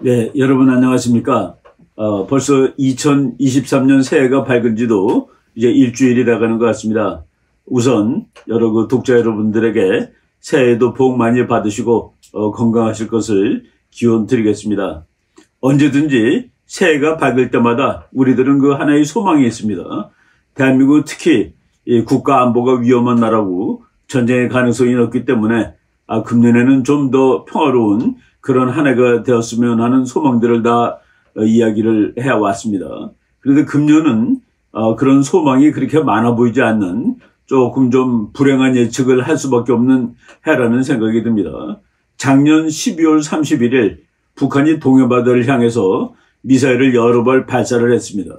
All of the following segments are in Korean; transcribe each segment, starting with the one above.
네, 여러분 안녕하십니까? 벌써 2023년 새해가 밝은 지도 이제 일주일이 돼가는 것 같습니다. 우선 여러 독자 여러분들에게 새해에도 복 많이 받으시고 건강하실 것을 기원 드리겠습니다. 언제든지 새해가 밝을 때마다 우리들은 그 하나의 소망이 있습니다. 대한민국 특히 국가 안보가 위험한 나라고 전쟁의 가능성이 높기 때문에 금년에는 좀 더 평화로운 그런 한 해가 되었으면 하는 소망들을 다 이야기를 해왔습니다. 그런데 금년은 그런 소망이 그렇게 많아 보이지 않는 조금 좀 불행한 예측을 할 수밖에 없는 해라는 생각이 듭니다. 작년 12월 31일 북한이 동해바다를 향해서 미사일을 여러 발 발사를 했습니다.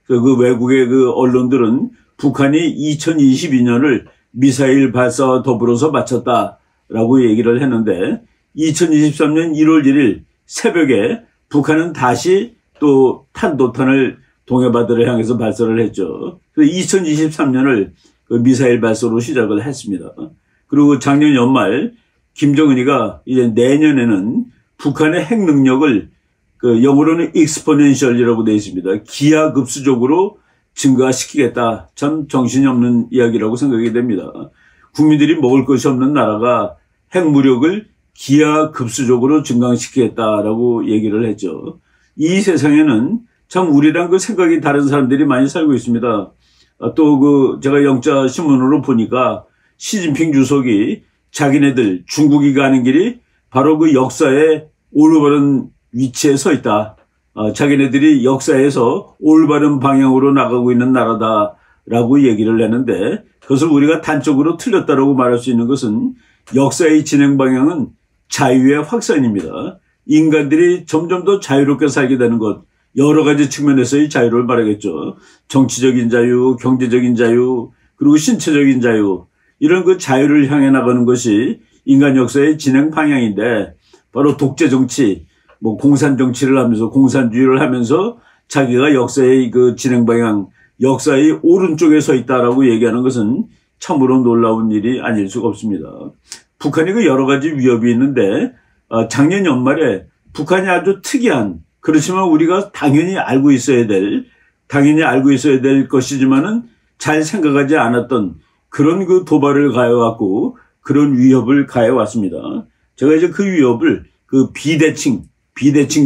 그 외국의 그 언론들은 북한이 2022년을 미사일 발사와 더불어서 마쳤다라고 얘기를 했는데 2023년 1월 1일 새벽에 북한은 다시 또 탄도탄을 동해바다를 향해서 발사를 했죠. 그래서 2023년을 그 미사일 발사로 시작을 했습니다. 그리고 작년 연말 김정은이가 이제 내년에는 북한의 핵 능력을 그 영어로는 exponential이라고 되어 있습니다. 기하급수적으로 증가시키겠다. 참 정신이 없는 이야기라고 생각이 됩니다. 국민들이 먹을 것이 없는 나라가 핵무력을 기하급수적으로 증강시키겠다라고 얘기를 했죠. 이 세상에는 참 우리랑 그 생각이 다른 사람들이 많이 살고 있습니다. 또 제가 영자 신문으로 보니까 시진핑 주석이 자기네들 중국이 가는 길이 바로 그 역사의 올바른 위치에 서 있다. 자기네들이 역사에서 올바른 방향으로 나가고 있는 나라다라고 얘기를 했는데 그것을 우리가 단적으로 틀렸다라고 말할 수 있는 것은 역사의 진행 방향은 자유의 확산입니다. 인간들이 점점 더 자유롭게 살게 되는 것, 여러 가지 측면에서의 자유를 말하겠죠. 정치적인 자유, 경제적인 자유, 그리고 신체적인 자유, 이런 그 자유를 향해 나가는 것이 인간 역사의 진행 방향인데 바로 독재 정치, 공산 정치를 하면서 공산주의를 하면서 자기가 역사의 그 진행 방향, 역사의 오른쪽에 서 있다라고 얘기하는 것은 참으로 놀라운 일이 아닐 수가 없습니다. 북한이 그 여러 가지 위협이 있는데 작년 연말에 북한이 아주 특이한, 그렇지만 우리가 당연히 알고 있어야 될 것이지만은 잘 생각하지 않았던 그런 그 도발을 가해왔고 그런 위협을 가해왔습니다. 제가 이제 그 위협을 그 비대칭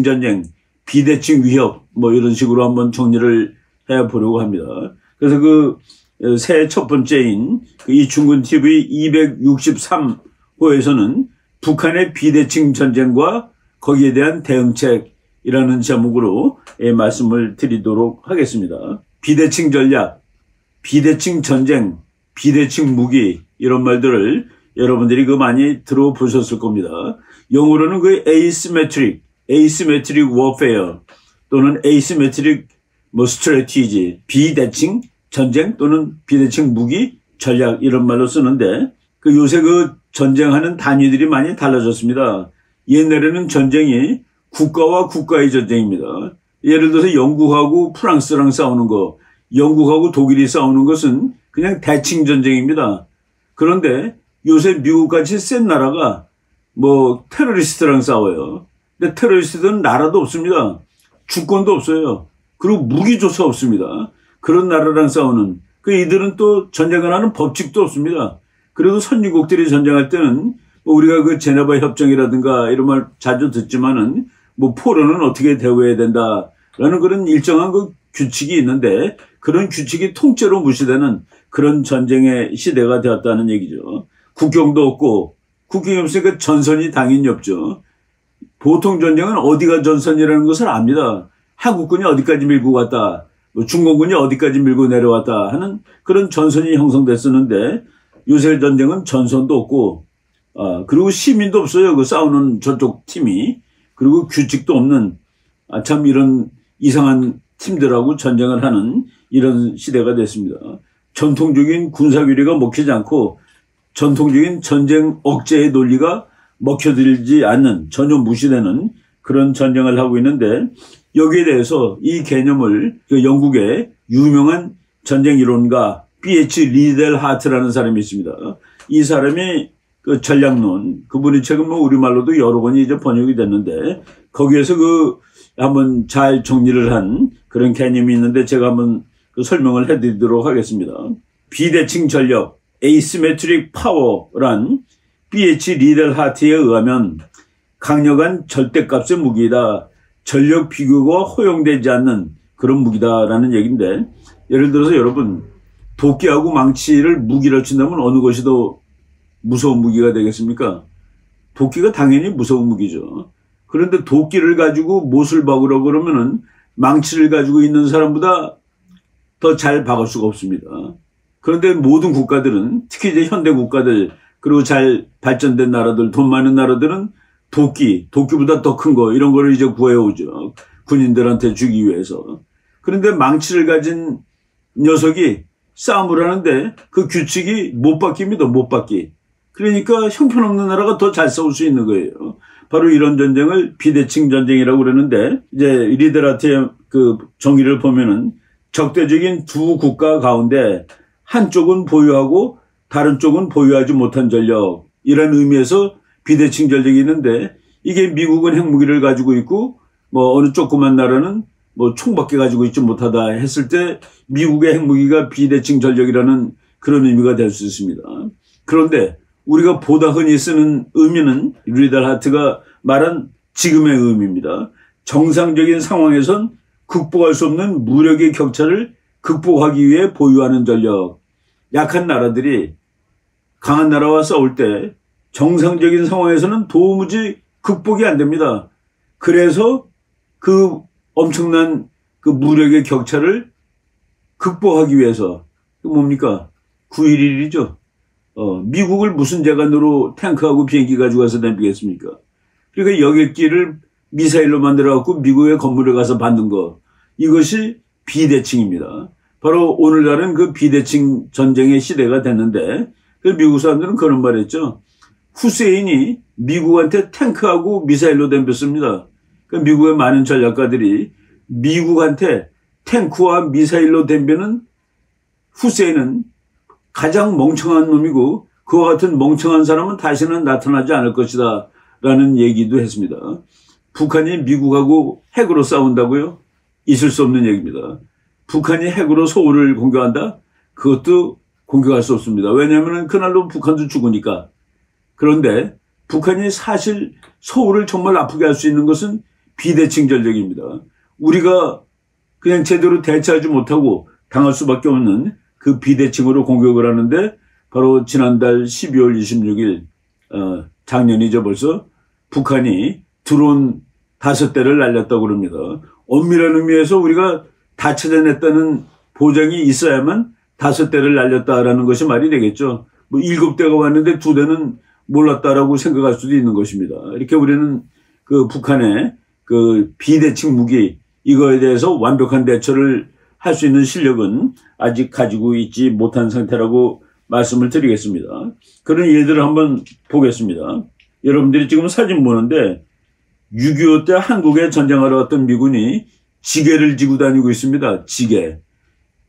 전쟁, 비대칭 위협 이런 식으로 한번 정리를 해보려고 합니다. 그래서 새해 첫 번째인 이충근 TV 263호에서는 북한의 비대칭 전쟁과 거기에 대한 대응책이라는 제목으로 말씀을 드리도록 하겠습니다. 비대칭 전략, 비대칭 전쟁, 비대칭 무기 이런 말들을 여러분들이 많이 들어보셨을 겁니다. 영어로는 asymmetric warfare 또는 asymmetric strategy, 비대칭 전쟁 또는 비대칭 무기 전략 이런 말로 쓰는데 요새 전쟁하는 단위들이 많이 달라졌습니다. 옛날에는 전쟁이 국가와 국가의 전쟁입니다. 예를 들어서 영국하고 프랑스랑 싸우는 거, 영국하고 독일이 싸우는 것은 그냥 대칭 전쟁입니다. 그런데 요새 미국같이 센 나라가 테러리스트랑 싸워요. 근데 테러리스트는 나라도 없습니다. 주권도 없어요. 그리고 무기조차 없습니다. 그런 나라랑 싸우는 이들은 또 전쟁을 하는 법칙도 없습니다. 그래도 선진국들이 전쟁할 때는 우리가 제네바 협정이라든가 이런 말 자주 듣지만은 포로는 어떻게 대우해야 된다라는 그런 일정한 규칙이 있는데 그런 규칙이 통째로 무시되는 그런 전쟁의 시대가 되었다는 얘기죠. 국경도 없고 국경이 없으니까 전선이 당연히 없죠. 보통 전쟁은 어디가 전선이라는 것을 압니다. 한국군이 어디까지 밀고 갔다, 중공군이 어디까지 밀고 내려왔다 하는 그런 전선이 형성됐었는데 요새 전쟁은 전선도 없고 그리고 시민도 없어요. 싸우는 저쪽 팀이. 그리고 규칙도 없는 참 이런 이상한 팀들하고 전쟁을 하는 이런 시대가 됐습니다. 전통적인 군사교류가 먹히지 않고 전통적인 전쟁 억제의 논리가 먹혀들지 않는, 전혀 무시되는 그런 전쟁을 하고 있는데 여기에 대해서 이 개념을 영국의 유명한 전쟁 이론가 B.H. 리델 하트라는 사람이 있습니다. 이 사람이 그 전략론, 그분의 책은 뭐 우리말로도 여러 번이 이제 번역이 됐는데, 거기에서 한번 잘 정리를 한 그런 개념이 있는데, 제가 한번 그 설명을 해드리도록 하겠습니다. 비대칭 전력, asymmetric power란 B.H. 리델 하트에 의하면 강력한 절대값의 무기이다. 전력 비교가 허용되지 않는 그런 무기다라는 얘기인데, 예를 들어서 여러분, 도끼하고 망치를 무기로 친다면 어느 것이 더 무서운 무기가 되겠습니까? 도끼가 당연히 무서운 무기죠. 그런데 도끼를 가지고 못을 박으려고 그러면은 망치를 가지고 있는 사람보다 더 잘 박을 수가 없습니다. 그런데 모든 국가들은, 특히 이제 현대 국가들, 그리고 잘 발전된 나라들, 돈 많은 나라들은 도끼보다 더 큰 거, 이런 거를 이제 구해오죠. 군인들한테 주기 위해서. 그런데 망치를 가진 녀석이 싸움을 하는데 그 규칙이 못 바뀝니다. 못 바뀌. 그러니까 형편없는 나라가 더 잘 싸울 수 있는 거예요. 바로 이런 전쟁을 비대칭 전쟁이라고 그러는데, 이제 리데라트의 그 정의를 보면은 적대적인 두 국가 가운데 한쪽은 보유하고 다른 쪽은 보유하지 못한 전력, 이런 의미에서 비대칭 전력이 있는데, 이게 미국은 핵무기를 가지고 있고 뭐 어느 조그만 나라는 뭐 총밖에 가지고 있지 못하다 했을 때 미국의 핵무기가 비대칭 전력이라는 그런 의미가 될 수 있습니다. 그런데 우리가 보다 흔히 쓰는 의미는 리델 하트가 말한 지금의 의미입니다. 정상적인 상황에선 극복할 수 없는 무력의 격차를 극복하기 위해 보유하는 전력. 약한 나라들이 강한 나라와 싸울 때 정상적인 상황에서는 도무지 극복이 안 됩니다. 그래서 그 엄청난 그 무력의 격차를 극복하기 위해서, 뭡니까? 9.11이죠. 미국을 무슨 재간으로 탱크하고 비행기 가지고 가서 덤비겠습니까? 그러니까 여객기를 미사일로 만들어갖고 미국의 건물에 가서 받는 거. 이것이 비대칭입니다. 바로 오늘날은 그 비대칭 전쟁의 시대가 됐는데, 미국 사람들은 그런 말 했죠. 후세인이 미국한테 탱크하고 미사일로 덤볐습니다. 그러니까 미국의 많은 전략가들이 미국한테 탱크와 미사일로 덤비는 후세인은 가장 멍청한 놈이고 그와 같은 멍청한 사람은 다시는 나타나지 않을 것이다 라는 얘기도 했습니다. 북한이 미국하고 핵으로 싸운다고요? 있을 수 없는 얘기입니다. 북한이 핵으로 서울을 공격한다? 그것도 공격할 수 없습니다. 왜냐하면 그날로 북한도 죽으니까. 그런데 북한이 사실 서울을 정말 아프게 할 수 있는 것은 비대칭 전력입니다. 우리가 그냥 제대로 대처하지 못하고 당할 수밖에 없는 그 비대칭으로 공격을 하는데, 바로 지난달 12월 26일 작년이죠 벌써, 북한이 드론 5대를 날렸다고 그럽니다. 엄밀한 의미에서 우리가 다 찾아냈다는 보장이 있어야만 5대를 날렸다라는 것이 말이 되겠죠. 뭐 7대가 왔는데 2대는 몰랐다라고 생각할 수도 있는 것입니다. 이렇게 우리는 그 북한의 그 비대칭 무기, 이거에 대해서 완벽한 대처를 할 수 있는 실력은 아직 가지고 있지 못한 상태라고 말씀을 드리겠습니다. 그런 예들을 한번 보겠습니다. 여러분들이 지금 사진 보는데 6.25 때 한국에 전쟁하러 왔던 미군이 지게를 지고 다니고 있습니다. 지게.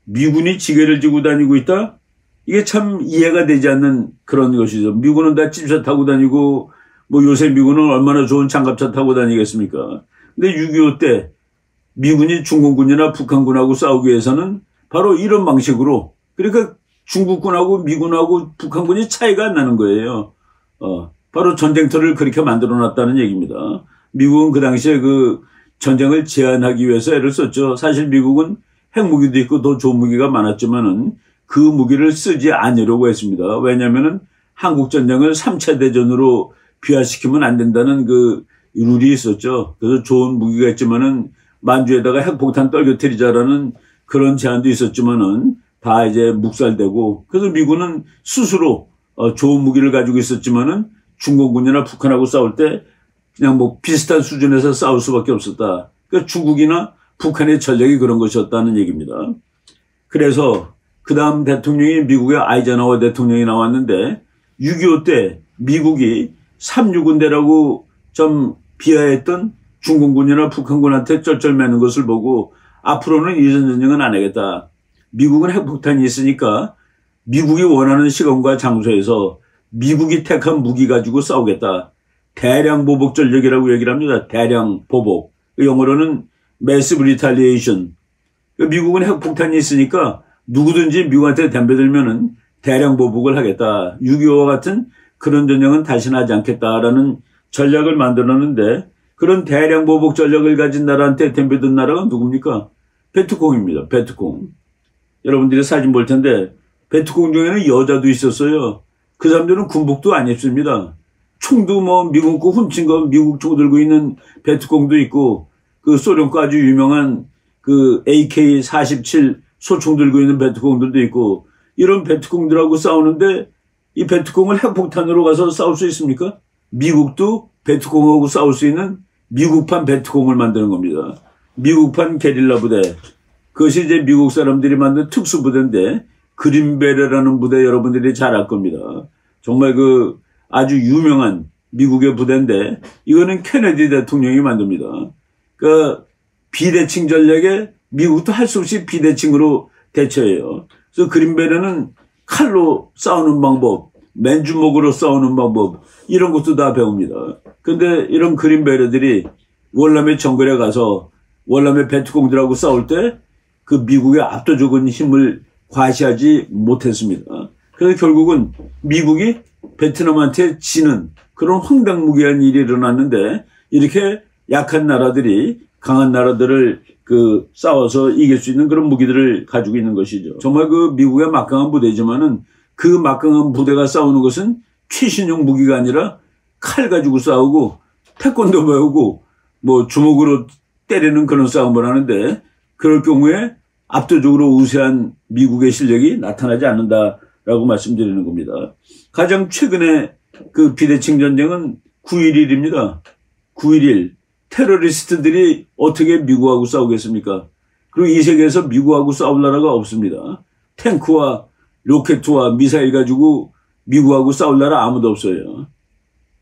미군이 지게를 지고 다니고 있다? 이게 참 이해가 되지 않는 그런 것이죠. 미군은 다 찜차 타고 다니고, 뭐 요새 미군은 얼마나 좋은 장갑차 타고 다니겠습니까? 근데 6.25 때 미군이 중공군이나 북한군하고 싸우기 위해서는 바로 이런 방식으로, 그러니까 중국군하고 미군하고 북한군이 차이가 안 나는 거예요. 바로 전쟁터를 그렇게 만들어 놨다는 얘기입니다. 미국은 그 당시에 그 전쟁을 제한하기 위해서 애를 썼죠. 사실 미국은 핵무기도 있고 더 좋은 무기가 많았지만은 그 무기를 쓰지 않으려고 했습니다. 왜냐하면은 한국 전쟁을 3차 대전으로 비화시키면 안 된다는 그 룰이 있었죠. 그래서 좋은 무기가 있지만은 만주에다가 핵폭탄 떨어뜨리자라는 그런 제안도 있었지만은 다 이제 묵살되고, 그래서 미군은 스스로 좋은 무기를 가지고 있었지만은 중공군이나 북한하고 싸울 때 그냥 뭐 비슷한 수준에서 싸울 수밖에 없었다. 그러니까 중국이나 북한의 전략이 그런 것이었다는 얘기입니다. 그래서 그 다음 대통령이 미국의 아이젠하워 대통령이 나왔는데, 6.25 때 미국이 3.6군대라고 좀 비하했던 중공군이나 북한군한테 쩔쩔매는 것을 보고 앞으로는 이전 전쟁은 안 하겠다. 미국은 핵폭탄이 있으니까 미국이 원하는 시간과 장소에서 미국이 택한 무기 가지고 싸우겠다. 대량 보복 전력이라고 얘기를 합니다. 대량 보복. 영어로는 massive retaliation. 미국은 핵폭탄이 있으니까 누구든지 미국한테 덤벼들면은 대량 보복을 하겠다. 6.25와 같은 그런 전쟁은 다시는 하지 않겠다라는 전략을 만들었는데 그런 대량 보복 전략을 가진 나라한테 덤벼든 나라가 누굽니까? 베트콩입니다. 베트콩. 여러분들이 사진 볼 텐데 베트콩 중에는 여자도 있었어요. 그 사람들은 군복도 안 입습니다. 총도 뭐 미국 거 훔친 거 미국 총 들고 있는 베트콩도 있고 그 소련 거 아주 유명한 그 AK-47 소총 들고 있는 베트콩들도 있고 이런 베트콩들하고 싸우는데 이 베트콩을 핵폭탄으로 가서 싸울 수 있습니까? 미국도 베트콩하고 싸울 수 있는 미국판 베트콩을 만드는 겁니다. 미국판 게릴라 부대. 그것이 이제 미국 사람들이 만든 특수부대인데 그린베레라는 부대 여러분들이 잘 알 겁니다. 정말 그 아주 유명한 미국의 부대인데 이거는 케네디 대통령이 만듭니다. 그 비대칭 전략에 미국도 할 수 없이 비대칭으로 대처해요. 그래서 그린베레는 칼로 싸우는 방법, 맨주먹으로 싸우는 방법 이런 것도 다 배웁니다. 그런데 이런 그린베레들이 월남의 정글에 가서 월남의 베트콩들하고 싸울 때 그 미국의 압도적인 힘을 과시하지 못했습니다. 그래서 결국은 미국이 베트남한테 지는 그런 황당무계한 일이 일어났는데 이렇게 약한 나라들이 강한 나라들을 그 싸워서 이길 수 있는 그런 무기들을 가지고 있는 것이죠. 정말 그 미국의 막강한 부대지만은 그 막강한 부대가 싸우는 것은 최신형 무기가 아니라 칼 가지고 싸우고 태권도 배우고 뭐 주먹으로 때리는 그런 싸움을 하는데 그럴 경우에 압도적으로 우세한 미국의 실력이 나타나지 않는다라고 말씀드리는 겁니다. 가장 최근에 그 비대칭 전쟁은 9.11입니다. 9.11. 테러리스트들이 어떻게 미국하고 싸우겠습니까? 그리고 이 세계에서 미국하고 싸울 나라가 없습니다. 탱크와 로켓과 미사일 가지고 미국하고 싸울 나라 아무도 없어요.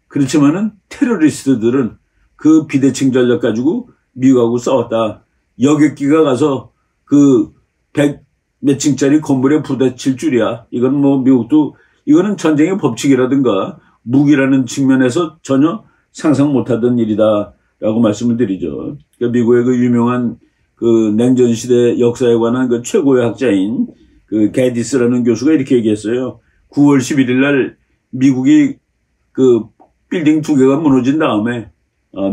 그렇지만은 테러리스트들은 그 비대칭 전략 가지고 미국하고 싸웠다. 여객기가 가서 그 100몇 층짜리 건물에 부딪힐 줄이야. 이건 뭐 미국도 이거는 전쟁의 법칙이라든가 무기라는 측면에서 전혀 상상 못하던 일이다라고 말씀을 드리죠. 그러니까 미국의 그 유명한 그 냉전시대 역사에 관한 그 최고의 학자인 그 게디스라는 교수가 이렇게 얘기했어요. 9월 11일 날 미국이 그 빌딩 2개가 무너진 다음에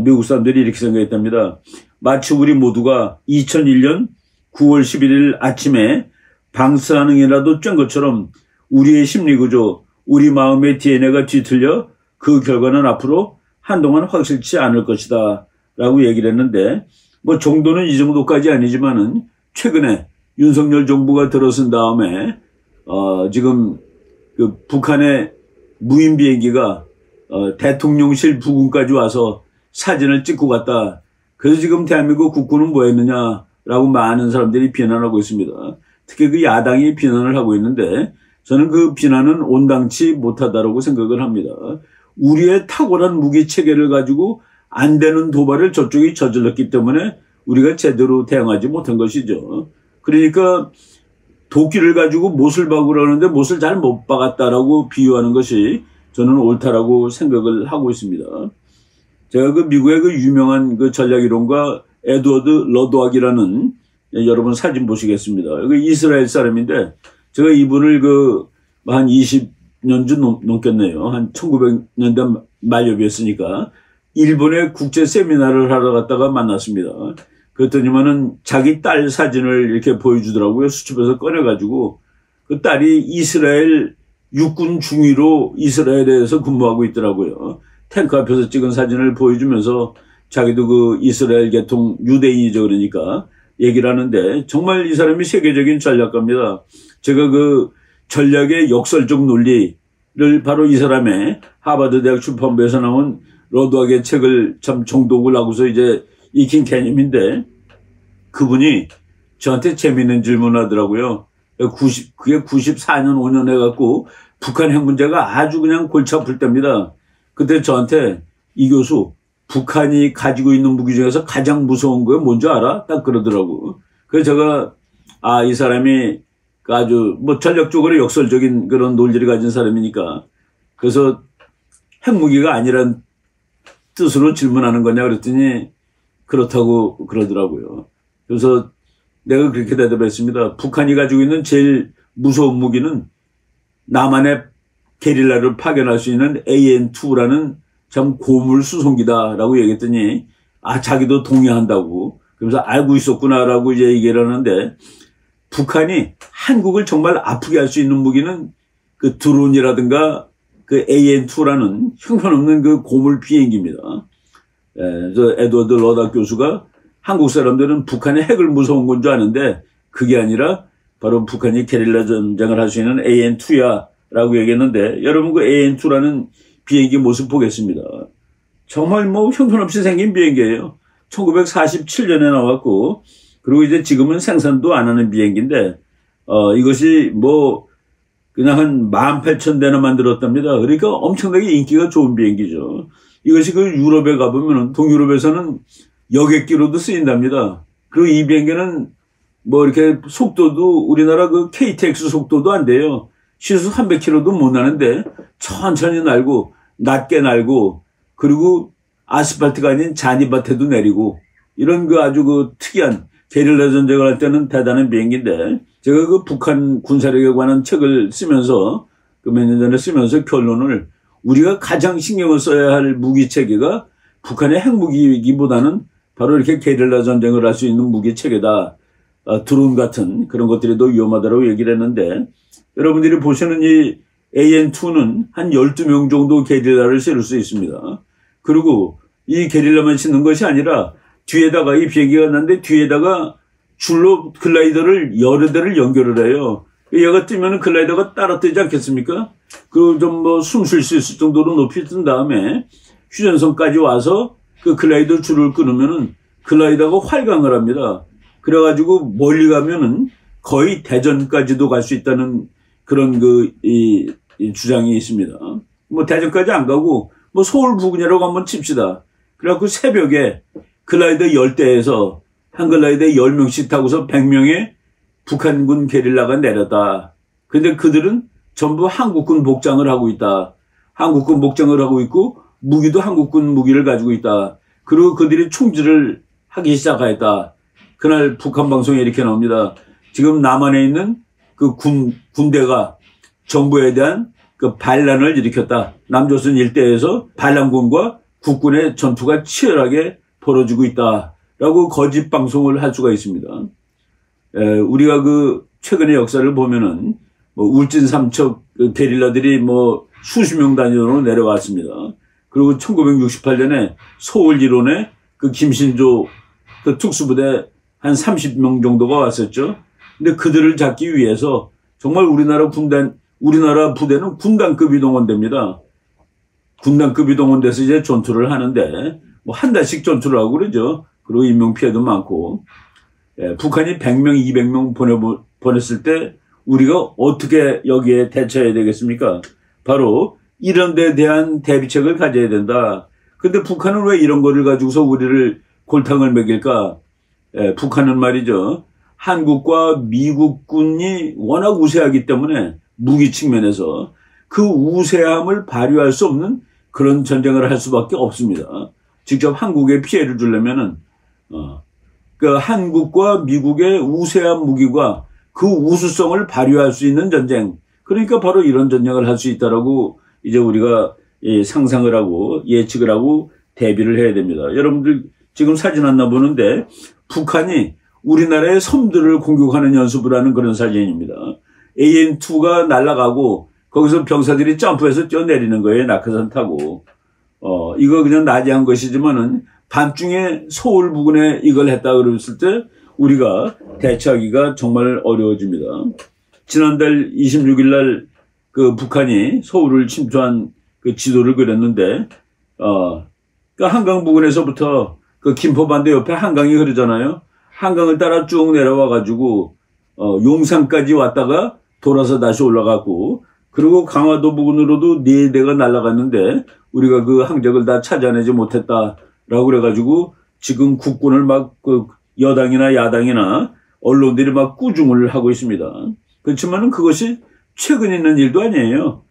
미국 사람들이 이렇게 생각했답니다. 마치 우리 모두가 2001년 9월 11일 아침에 방사능이라도 쬐은 것처럼 우리의 심리구조, 우리 마음의 DNA가 뒤틀려 그 결과는 앞으로 한동안 확실치 않을 것이다 라고 얘기를 했는데 뭐 정도는 이 정도까지 아니지만은 최근에 윤석열 정부가 들어선 다음에 지금 그 북한의 무인 비행기가 대통령실 부근까지 와서 사진을 찍고 갔다. 그래서 지금 대한민국 국군은 뭐 했느냐라고 많은 사람들이 비난하고 있습니다. 특히 그 야당이 비난을 하고 있는데 저는 그 비난은 온당치 못하다라고 생각을 합니다. 우리의 탁월한 무기 체계를 가지고 안 되는 도발을 저쪽이 저질렀기 때문에 우리가 제대로 대응하지 못한 것이죠. 그러니까 도끼를 가지고 못을 박으려 하는데 못을 잘 못 박았다라고 비유하는 것이 저는 옳다라고 생각을 하고 있습니다. 제가 그 미국의 그 유명한 그 전략이론가 에드워드 러드왁이라는 여러분 사진 보시겠습니다. 그 이스라엘 사람인데 제가 이분을 그 한 20년 넘겠네요. 한 1900년대 말엽이었으니까 일본에 국제 세미나를 하러 갔다가 만났습니다. 그랬더니만은 자기 딸 사진을 이렇게 보여주더라고요. 수첩에서 꺼내가지고 그 딸이 이스라엘 육군 중위로 이스라엘에서 근무하고 있더라고요. 탱크 앞에서 찍은 사진을 보여주면서 자기도 그 이스라엘 계통 유대인이죠. 그러니까 얘기를 하는데 정말 이 사람이 세계적인 전략가입니다. 제가 그 전략의 역설적 논리를 바로 이 사람의 하버드 대학 출판부에서 나온 러드왁의 책을 참 정독을 하고서 이제 익힌 개념인데 그분이 저한테 재미있는 질문을 하더라고요. 그게 94년 5년 해갖고 북한 핵 문제가 아주 그냥 골치 아플 때입니다. 그때 저한테 이 교수 북한이 가지고 있는 무기 중에서 가장 무서운 거 뭔지 알아? 딱 그러더라고. 그래서 제가 이 사람이 아주 뭐 전략적으로 역설적인 그런 논리를 가진 사람이니까 그래서 핵무기가 아니란 뜻으로 질문하는 거냐 그랬더니 그렇다고 그러더라고요. 그래서 내가 그렇게 대답했습니다. 북한이 가지고 있는 제일 무서운 무기는 남한의 게릴라를 파견할 수 있는 AN2라는 참 고물 수송기다라고 얘기했더니 자기도 동의한다고. 그러면서 알고 있었구나라고 이제 얘기를 하는데, 북한이 한국을 정말 아프게 할 수 있는 무기는 그 드론이라든가 그 AN2라는 형편없는 그 고물 비행기입니다. 저 에드워드 러다 교수가 한국 사람들은 북한의 핵을 무서운 건 줄 아는데 그게 아니라 바로 북한이 게릴라 전쟁을 할 수 있는 AN2야 라고 얘기했는데, 여러분 그 AN2라는 비행기 모습 보겠습니다. 정말 뭐 형편없이 생긴 비행기예요. 1947년에 나왔고, 그리고 이제 지금은 생산도 안 하는 비행기인데, 이것이 뭐 그냥 한 18,000대나 만들었답니다. 그러니까 엄청나게 인기가 좋은 비행기죠. 이것이 그 유럽에 가보면 동유럽에서는 여객기로도 쓰인답니다. 그리고 이 비행기는 뭐 이렇게 속도도 우리나라 그 KTX 속도도 안 돼요. 시속 300km도 못 나는데 천천히 날고 낮게 날고, 그리고 아스팔트가 아닌 잔디밭에도 내리고, 이런 그 아주 그 특이한 게릴라 전쟁을 할 때는 대단한 비행기인데, 제가 그 북한 군사력에 관한 책을 쓰면서 그 몇 년 전에 쓰면서 결론을, 우리가 가장 신경을 써야 할 무기 체계가 북한의 핵무기보다는 바로 이렇게 게릴라 전쟁을 할 수 있는 무기 체계다. 드론 같은 그런 것들이 더 위험하다고 얘기를 했는데, 여러분들이 보시는 이 AN2는 한 12명 정도 게릴라를 실을 수 있습니다. 그리고 이 게릴라만 싣는 것이 아니라 뒤에다가, 이 비행기가 났는데 뒤에다가 줄로 글라이더를 여러 대를 연결을 해요. 얘가 뜨면 글라이더가 따라 뜨지 않겠습니까? 그 좀 뭐 숨 쉴 수 있을 정도로 높이 뜬 다음에 휴전선까지 와서 그 글라이더 줄을 끊으면은 글라이더가 활강을 합니다. 그래가지고 멀리 가면은 거의 대전까지도 갈 수 있다는 그런 이 주장이 있습니다. 뭐 대전까지 안 가고 뭐 서울 부근이라고 한번 칩시다. 그래갖고 새벽에 글라이더 10대에서 한 글라이더에 10명씩 타고서 100명의 북한군 게릴라가 내렸다. 근데 그들은 전부 한국군 복장을 하고 있다. 한국군 복장을 하고 있고 무기도 한국군 무기를 가지고 있다. 그리고 그들이 총질을 하기 시작했다. 그날 북한 방송에 이렇게 나옵니다. 지금 남한에 있는 그 군대가 정부에 대한 그 반란을 일으켰다. 남조선 일대에서 반란군과 국군의 전투가 치열하게 벌어지고 있다라고 거짓 방송을 할 수가 있습니다. 우리가 그 최근의 역사를 보면은 뭐 울진 삼척 그 게릴라들이 뭐 수십 명 단위로 내려왔습니다. 그리고 1968년에 서울 일원에 그 김신조 그 특수부대 한 30명 정도가 왔었죠. 근데 그들을 잡기 위해서 정말 우리나라 부대는 군단급이 동원됩니다. 군단급이 동원돼서 이제 전투를 하는데 뭐 한 달씩 전투를 하고 그러죠. 그리고 인명피해도 많고. 북한이 100명, 200명 보냈을 때 우리가 어떻게 여기에 대처해야 되겠습니까? 바로 이런 데에 대한 대비책을 가져야 된다. 근데 북한은 왜 이런 거를 가지고서 우리를 골탕을 먹일까? 북한은 말이죠. 한국과 미국군이 워낙 우세하기 때문에 무기 측면에서 그 우세함을 발휘할 수 없는 그런 전쟁을 할 수밖에 없습니다. 직접 한국에 피해를 주려면은 그 한국과 미국의 우세한 무기가 그 우수성을 발휘할 수 있는 전쟁. 그러니까 바로 이런 전쟁을 할 수 있다라고 이제 우리가 상상을 하고 예측을 하고 대비를 해야 됩니다. 여러분들 지금 사진 하나 보는데 북한이 우리나라의 섬들을 공격하는 연습을 하는 그런 사진입니다. AN2가 날아가고 거기서 병사들이 점프해서 뛰어내리는 거예요. 낙하산 타고. 이거 그냥 낮에 한 것이지만은 밤중에 서울 부근에 이걸 했다 그랬을 때 우리가 대처하기가 정말 어려워집니다. 지난달 26일 날 그 북한이 서울을 침투한 그 지도를 그렸는데, 그 한강 부근에서부터 그 김포반도 옆에 한강이 흐르잖아요. 한강을 따라 쭉 내려와 가지고 용산까지 왔다가 돌아서 다시 올라갔고, 그리고 강화도 부근으로도 4대가 날아갔는데 우리가 그 항적을 다 찾아내지 못했다라고 그래가지고 지금 국군을 막 그 여당이나 야당이나 언론들이 막 꾸중을 하고 있습니다. 그렇지만은 그것이 최근 있는 일도 아니에요.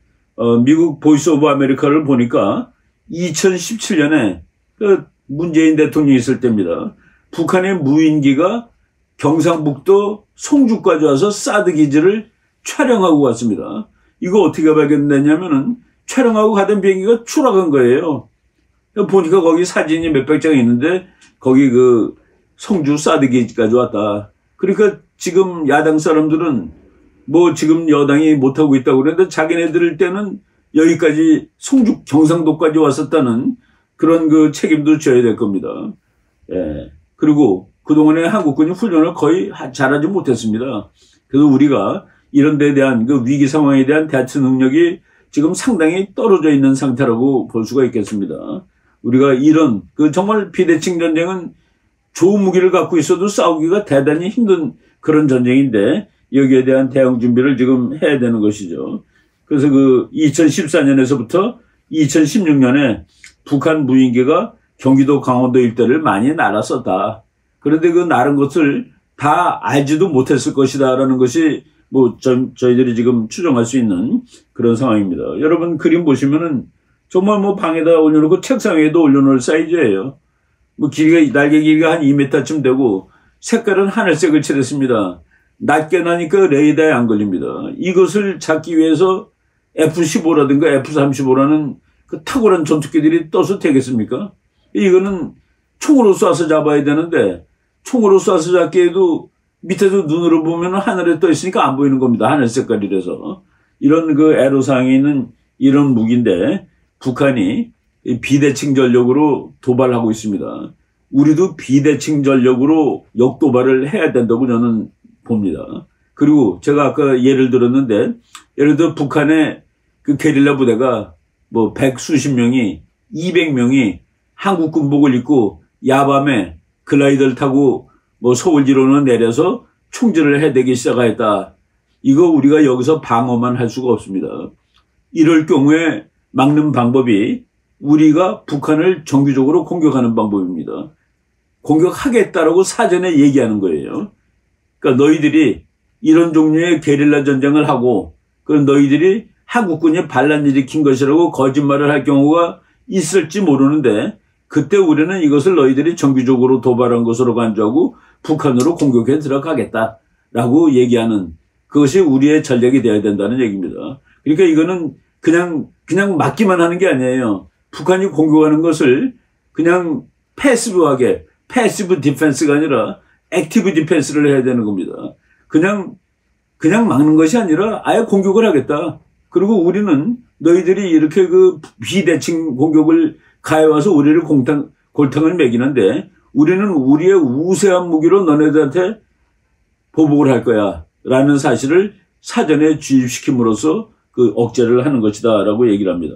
미국 보이스 오브 아메리카를 보니까 2017년에 그 문재인 대통령이 있을 때입니다. 북한의 무인기가 경상북도 송주까지 와서 사드 기지를 촬영하고 갔습니다. 이거 어떻게 발견됐냐면은 촬영하고 가던 비행기가 추락한 거예요. 보니까 거기 사진이 몇백 장 있는데 거기 그 송주 사드 기지까지 왔다. 그러니까 지금 야당 사람들은 뭐 지금 여당이 못하고 있다고 그러는데 자기네들 때는 여기까지 송주 경상도까지 왔었다는 그런 그 책임도 져야 될 겁니다. 예. 그리고 그동안에 한국군이 훈련을 거의 잘하지 못했습니다. 그래서 우리가 이런 데에 대한 그 위기 상황에 대한 대처 능력이 지금 상당히 떨어져 있는 상태라고 볼 수가 있겠습니다. 우리가 이런 그 정말 비대칭 전쟁은 좋은 무기를 갖고 있어도 싸우기가 대단히 힘든 그런 전쟁인데 여기에 대한 대응 준비를 지금 해야 되는 것이죠. 그래서 그 2014년에서부터 2016년에 북한 무인기가 경기도 강원도 일대를 많이 날았었다. 그런데 그 날은 것을 다 알지도 못했을 것이다라는 것이 뭐 저희들이 지금 추정할 수 있는 그런 상황입니다. 여러분 그림 보시면은 정말 뭐 방에다 올려놓고 책상 위에도 올려놓을 사이즈예요. 뭐 길이가 날개 길이가 한 2m쯤 되고 색깔은 하늘색을 칠했습니다. 낮게 나니까 레이더에 안 걸립니다. 이것을 잡기 위해서 F-15라든가 F-35라는 그 탁월한 전투기들이 떠서 되겠습니까? 이거는 총으로 쏴서 잡아야 되는데 총으로 쏴서 잡기에도 밑에서 눈으로 보면 하늘에 떠 있으니까 안 보이는 겁니다. 하늘 색깔이라서. 이런 그 애로사항이 있는 이런 무기인데 북한이 비대칭 전력으로 도발하고 있습니다. 우리도 비대칭 전력으로 역도발을 해야 된다고 저는 봅니다. 그리고 제가 아까 예를 들었는데 예를 들어 북한의 그 게릴라 부대가 뭐 100수십 명이 200명이 한국 군복을 입고 야밤에 글라이더를 타고 뭐 서울지로는 내려서 총질을 해대기 시작하였다. 이거 우리가 여기서 방어만 할 수가 없습니다. 이럴 경우에 막는 방법이 우리가 북한을 정기적으로 공격하는 방법입니다. 공격하겠다라고 사전에 얘기하는 거예요. 그러니까 너희들이 이런 종류의 게릴라 전쟁을 하고 그럼 너희들이 한국군이 반란 일으킨 것이라고 거짓말을 할 경우가 있을지 모르는데 그때 우리는 이것을 너희들이 정기적으로 도발한 것으로 간주하고 북한으로 공격해 들어가겠다라고 얘기하는 그것이 우리의 전략이 되어야 된다는 얘기입니다. 그러니까 이거는 그냥 막기만 하는 게 아니에요. 북한이 공격하는 것을 그냥 패시브하게 패시브 디펜스가 아니라 액티브 디펜스를 해야 되는 겁니다. 그냥 막는 것이 아니라 아예 공격을 하겠다. 그리고 우리는 너희들이 이렇게 그 비대칭 공격을 가해와서 우리를 골탕을 먹이는데 우리는 우리의 우세한 무기로 너네들한테 보복을 할 거야 라는 사실을 사전에 주입시킴으로써 그 억제를 하는 것이다 라고 얘기를 합니다.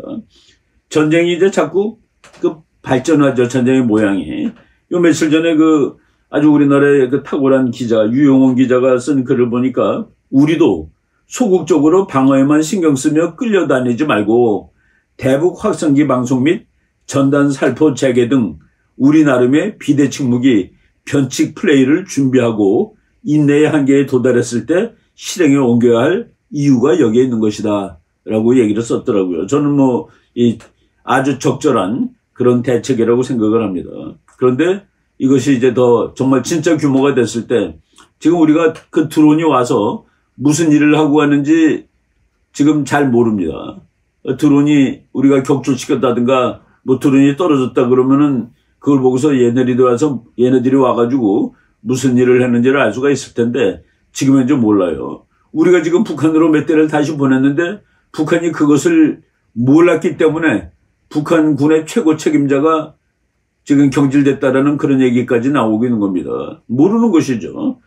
전쟁이 이제 자꾸 그 발전하죠. 전쟁의 모양이. 요 며칠 전에 그 아주 우리나라의 그 탁월한 기자 유용원 기자가 쓴 글을 보니까 우리도 소극적으로 방어에만 신경 쓰며 끌려다니지 말고 대북 확성기 방송 및 전단 살포 재개 등 우리 나름의 비대칭 무기 변칙 플레이를 준비하고 인내의 한계에 도달했을 때 실행에 옮겨야 할 이유가 여기에 있는 것이다 라고 얘기를 썼더라고요. 저는 뭐 아주 적절한 그런 대책이라고 생각을 합니다. 그런데 이것이 이제 더 정말 진짜 규모가 됐을 때 지금 우리가 그 드론이 와서 무슨 일을 하고 가는지 지금 잘 모릅니다. 드론이 우리가 격추시켰다든가 뭐 드론이 떨어졌다 그러면은 그걸 보고서 얘네들이 와가지고 무슨 일을 했는지를 알 수가 있을 텐데 지금 현재 몰라요. 우리가 지금 북한으로 몇 대를 다시 보냈는데 북한이 그것을 몰랐기 때문에 북한군의 최고 책임자가 지금 경질됐다라는 그런 얘기까지 나오고 있는 겁니다. 모르는 것이죠.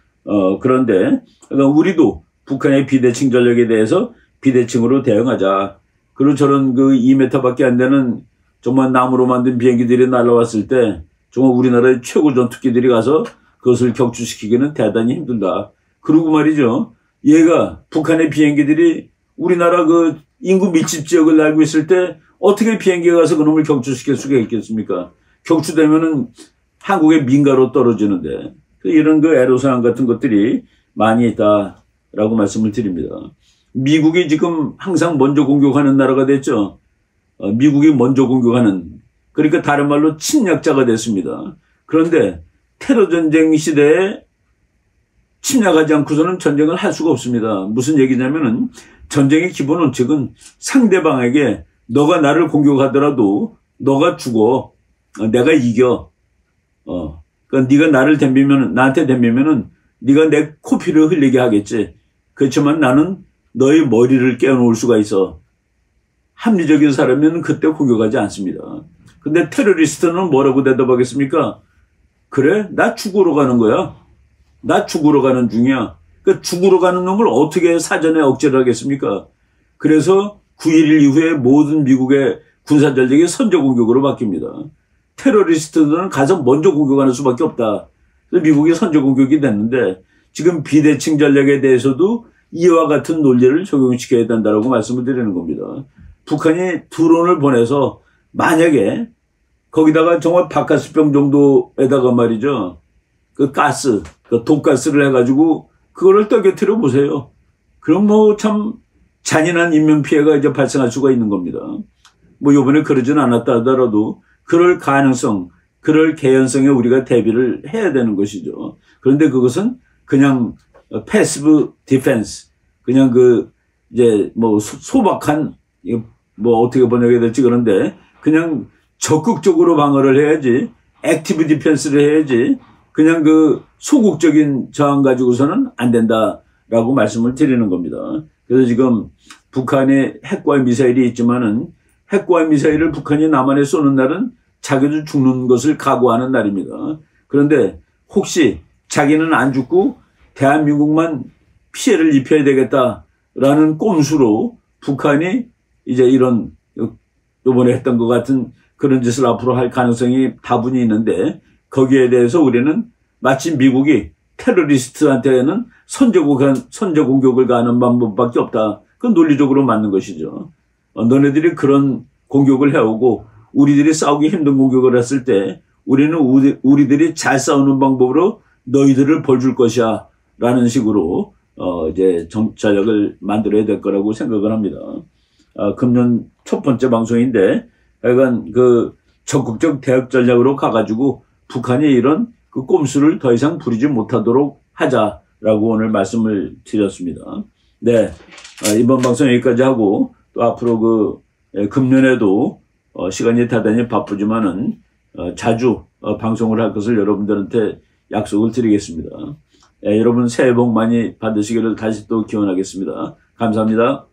그런데 그러니까 우리도 북한의 비대칭 전력에 대해서 비대칭으로 대응하자. 그리고 저런 그 2m밖에 안 되는 정말 나무로 만든 비행기들이 날아왔을 때 정말 우리나라의 최고 전투기들이 가서 그것을 격추시키기는 대단히 힘들다. 그리고 말이죠. 얘가 북한의 비행기들이 우리나라 그 인구 밀집 지역을 날고 있을 때 어떻게 비행기가 가서 그놈을 격추시킬 수가 있겠습니까? 격추되면은 한국의 민가로 떨어지는데 이런 그 애로사항 같은 것들이 많이 있다라고 말씀을 드립니다. 미국이 지금 항상 먼저 공격하는 나라가 됐죠. 미국이 먼저 공격하는, 그러니까 다른 말로 침략자가 됐습니다. 그런데 테러 전쟁 시대에 침략하지 않고서는 전쟁을 할 수가 없습니다. 무슨 얘기냐면은 전쟁의 기본 원칙은 상대방에게 너가 나를 공격하더라도 너가 죽어. 내가 이겨. 그러니까 네가 나를 덤비면, 나한테 덤비면은 네가 내 코피를 흘리게 하겠지. 그렇지만 나는 너의 머리를 깨어놓을 수가 있어. 합리적인 사람이면 그때 공격하지 않습니다. 근데 테러리스트는 뭐라고 대답하겠습니까? 그래? 나 죽으러 가는 거야. 나 죽으러 가는 중이야. 그 죽으러 가는 놈을 어떻게 사전에 억제를 하겠습니까? 그래서 9.11 이후에 모든 미국의 군사전력이 선제 공격으로 바뀝니다. 테러리스트들은 가서 먼저 공격하는 수밖에 없다. 그래서 미국이 선제 공격이 됐는데 지금 비대칭 전략에 대해서도 이와 같은 논리를 적용시켜야 된다고 말씀을 드리는 겁니다. 북한이 드론을 보내서 만약에 거기다가 정말 바카스병 정도에다가 말이죠. 그 가스, 그 독가스를 해가지고 그거를 떨어뜨려 보세요. 그럼 뭐 참 잔인한 인명피해가 이제 발생할 수가 있는 겁니다. 뭐 요번에 그러진 않았다 하더라도 그럴 가능성, 그럴 개연성에 우리가 대비를 해야 되는 것이죠. 그런데 그것은 그냥 패시브 디펜스, 그냥 그 이제 뭐 소박한, 뭐 어떻게 번역해야 될지 그런데 그냥 적극적으로 방어를 해야지, 액티브 디펜스를 해야지 그냥 그 소극적인 저항 가지고서는 안 된다라고 말씀을 드리는 겁니다. 그래서 지금 북한의 핵과 미사일이 있지만은 핵과 미사일을 북한이 남한에 쏘는 날은 자기도 죽는 것을 각오하는 날입니다. 그런데 혹시 자기는 안 죽고 대한민국만 피해를 입혀야 되겠다라는 꼼수로 북한이 이제 이런 이번에 했던 것 같은 그런 짓을 앞으로 할 가능성이 다분히 있는데 거기에 대해서 우리는 마치 미국이 테러리스트한테는 선제 공격을 가하는 방법밖에 없다. 그건 논리적으로 맞는 것이죠. 너네들이 그런 공격을 해오고 우리들이 싸우기 힘든 공격을 했을 때 우리는 우리들이 잘 싸우는 방법으로 너희들을 벌줄 것이야 라는 식으로 이제 전략을 만들어야 될 거라고 생각을 합니다. 금년 첫 번째 방송인데 하여간 그 적극적 대응 전략으로 가가지고 북한이 이런 그 꼼수를 더 이상 부리지 못하도록 하자라고 오늘 말씀을 드렸습니다. 네, 이번 방송 여기까지 하고 또 앞으로 그 금년에도 시간이 대단히 바쁘지만은 자주 방송을 할 것을 여러분들한테 약속을 드리겠습니다. 여러분 새해 복 많이 받으시기를 다시 또 기원하겠습니다. 감사합니다.